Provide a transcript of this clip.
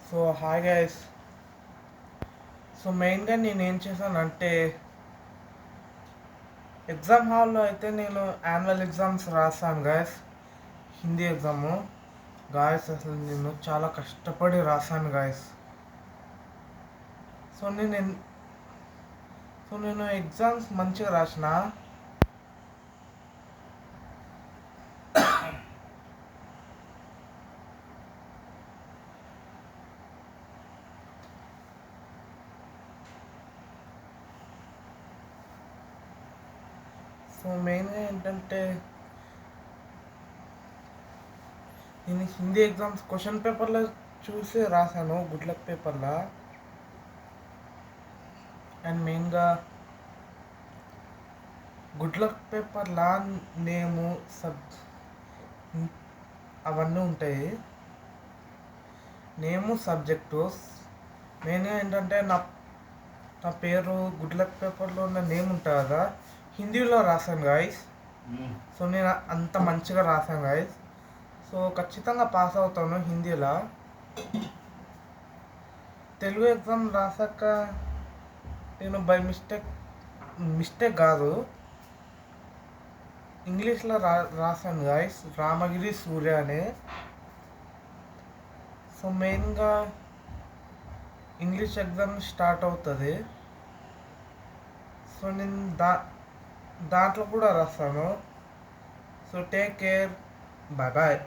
So hi guys. So మెయిన్గా నేను ఏం చేశానంటే ఎగ్జామ్ హాల్లో అయితే నేను యాన్యువల్ ఎగ్జామ్స్ రాశాను గైస్. హిందీ ఎగ్జాము గాయస్, అసలు నేను చాలా కష్టపడి రాశాను గాయస్. సో నేను ఎగ్జామ్స్ మంచిగా రాసిన. సో మెయిన్గా ఏంటంటే నేను హిందీ ఎగ్జామ్స్ క్వశ్చన్ పేపర్లో చూసి రాశాను, గుడ్ లక్ పేపర్లో. అండ్ మెయిన్గా గుడ్ లక్ పేపర్లా నేము అవన్నీ ఉంటాయి. నేము సబ్జెక్టు మెయిన్గా ఏంటంటే నా పేరు గుడ్ లక్ పేపర్లో ఉన్న నేమ్ ఉంటుంది కదా, హిందీలో రాశాను గాయస్. సో నేను అంత మంచిగా రాశాను గాయస్. సో ఖచ్చితంగా పాస్ అవుతాను హిందీలో. తెలుగు ఎగ్జామ్ రాసాక నేను బై మిస్టేక్ కాదు, ఇంగ్లీష్లో రాశాను గాయస్, రామగిరి సూర్య అని. సో మెయిన్గా ఇంగ్లీష్ ఎగ్జామ్ స్టార్ట్ అవుతుంది. సో నేను దాంట్లో కూడా రాస్తాను. So take care, bye bye.